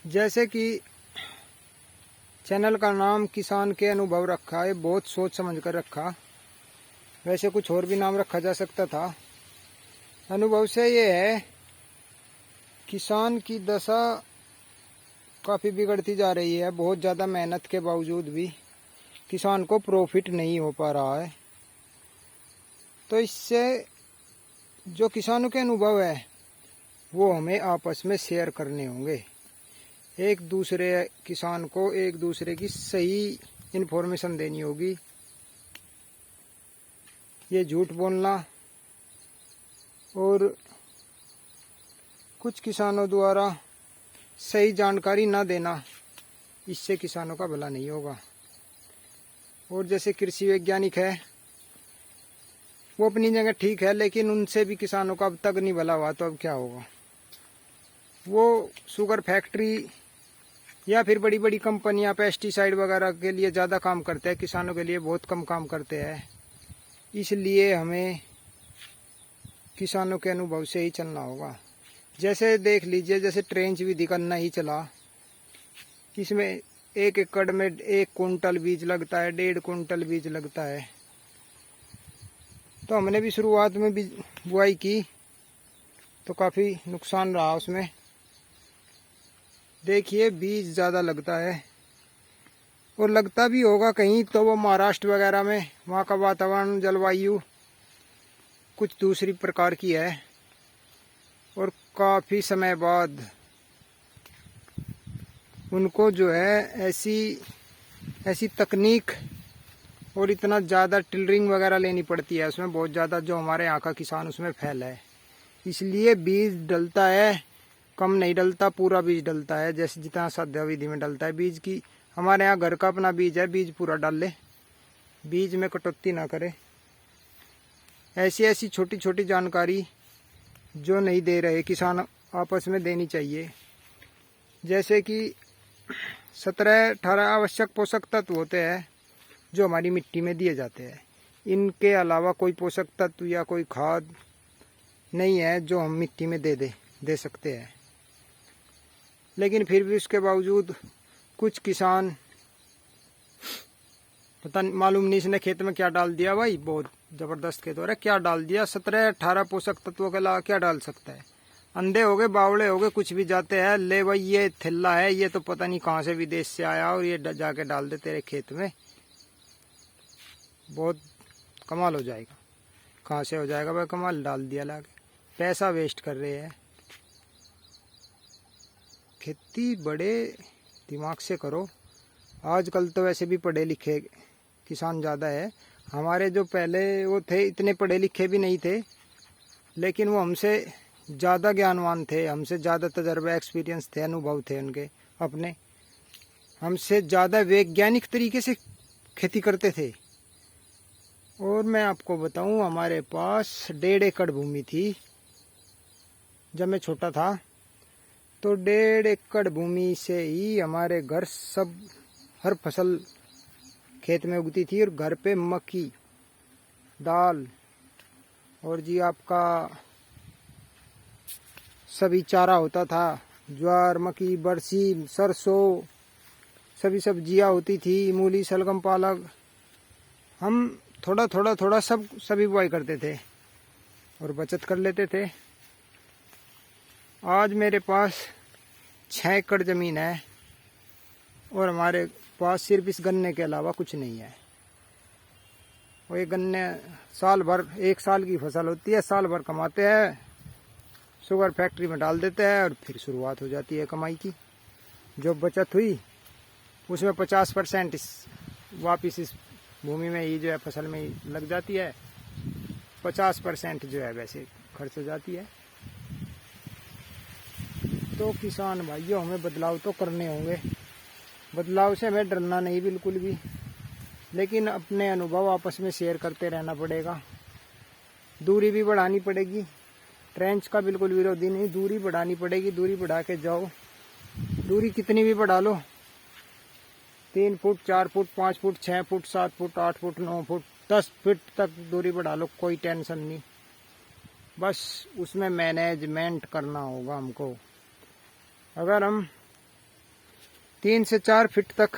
जैसे कि चैनल का नाम किसान के अनुभव रखा है, बहुत सोच समझ कर रखा। वैसे कुछ और भी नाम रखा जा सकता था। अनुभव से ये है, किसान की दशा काफ़ी बिगड़ती जा रही है। बहुत ज़्यादा मेहनत के बावजूद भी किसान को प्रॉफिट नहीं हो पा रहा है। तो इससे जो किसानों के अनुभव है वो हमें आपस में शेयर करने होंगे। एक दूसरे किसान को एक दूसरे की सही इन्फॉर्मेशन देनी होगी। ये झूठ बोलना और कुछ किसानों द्वारा सही जानकारी ना देना, इससे किसानों का भला नहीं होगा। और जैसे कृषि वैज्ञानिक है, वो अपनी जगह ठीक है, लेकिन उनसे भी किसानों का अब तक नहीं भला हुआ, तो अब क्या होगा। वो शुगर फैक्ट्री या फिर बड़ी बड़ी कंपनियां पेस्टिसाइड वगैरह के लिए ज़्यादा काम करते हैं, किसानों के लिए बहुत कम काम करते हैं। इसलिए हमें किसानों के अनुभव से ही चलना होगा। जैसे देख लीजिए, जैसे ट्रेंच विधि का नहीं चला, इसमें 1 एकड़ में 1 कुंटल बीज लगता है, 1.5 कुंटल बीज लगता है। तो हमने भी शुरुआत में भी बुआई की तो काफ़ी नुकसान रहा उसमें। देखिए, बीज ज़्यादा लगता है और लगता भी होगा कहीं तो वो महाराष्ट्र वगैरह में, वहाँ का वातावरण जलवायु कुछ दूसरी प्रकार की है। और काफ़ी समय बाद उनको जो है ऐसी तकनीक और इतना ज़्यादा टिलरिंग वगैरह लेनी पड़ती है उसमें, बहुत ज़्यादा, जो हमारे यहाँ का किसान उसमें फैल है। इसलिए बीज डलता है, कम नहीं डलता, पूरा बीज डलता है, जैसे जितना साध्य विधि में डलता है बीज की। हमारे यहाँ घर का अपना बीज है, बीज पूरा डाल ले, बीज में कटौती ना करे। ऐसी छोटी छोटी जानकारी जो नहीं दे रहे किसान, आपस में देनी चाहिए। जैसे कि 17-18 आवश्यक पोषक तत्व होते हैं जो हमारी मिट्टी में दिए जाते हैं। इनके अलावा कोई पोषक तत्व या कोई खाद नहीं है जो हम मिट्टी में दे सकते हैं। लेकिन फिर भी उसके बावजूद कुछ किसान, पता मालूम नहीं इसने खेत में क्या डाल दिया। भाई बहुत ज़बरदस्त खेत हो रहा है, क्या डाल दिया, 17-18 पोषक तत्वों के अलावा क्या डाल सकता है। अंधे हो गए, बावड़े हो गए, कुछ भी जाते हैं, ले भाई ये थैला है, ये तो पता नहीं कहाँ से विदेश से आया और ये जाके डाल दे तेरे खेत में, बहुत कमाल हो जाएगा। कहाँ से हो जाएगा भाई कमाल, डाल दिया लाके, पैसा वेस्ट कर रहे हैं। खेती बड़े दिमाग से करो। आजकल तो वैसे भी पढ़े लिखे किसान ज़्यादा है। हमारे जो पहले वो थे, इतने पढ़े लिखे भी नहीं थे, लेकिन वो हमसे ज़्यादा ज्ञानवान थे, हमसे ज़्यादा तजर्बा एक्सपीरियंस थे, अनुभव थे उनके अपने, हमसे ज़्यादा वैज्ञानिक तरीके से खेती करते थे। और मैं आपको बताऊं, हमारे पास 1.5 एकड़ भूमि थी जब मैं छोटा था। तो 1.5 एकड़ भूमि से ही हमारे घर सब हर फसल खेत में उगती थी। और घर पे मक्की, दाल और जी आपका सभी चारा होता था, ज्वार, मक्की, बरसी, सरसों, सभी सब्जियां होती थी, मूली, शलगम, पालक। हम थोड़ा सभी बुआई करते थे और बचत कर लेते थे। आज मेरे पास 6 एकड़ ज़मीन है और हमारे पास सिर्फ इस गन्ने के अलावा कुछ नहीं है। और ये गन्ने साल भर, 1 साल की फसल होती है, साल भर कमाते हैं, शुगर फैक्ट्री में डाल देते हैं और फिर शुरुआत हो जाती है कमाई की। जो बचत हुई उसमें 50% वापिस इस भूमि में ही जो है फसल में ही लग जाती है, 50% जो है वैसे खर्च हो जाती है। तो किसान भाइयों, हमें बदलाव तो करने होंगे। बदलाव से हमें डरना नहीं बिल्कुल भी, लेकिन अपने अनुभव आपस में शेयर करते रहना पड़ेगा। दूरी भी बढ़ानी पड़ेगी, ट्रेंच का बिल्कुल विरोधी नहीं, दूरी बढ़ानी पड़ेगी। दूरी बढ़ा के जाओ, दूरी कितनी भी बढ़ा लो, 3 foot, 4 foot, 5 foot, 6 foot, 7 foot, 8 foot, 9 foot, 10 foot तक दूरी बढ़ा लो, कोई टेंशन नहीं। बस उसमें मैनेजमेंट करना होगा हमको। अगर हम 3 से 4 फीट तक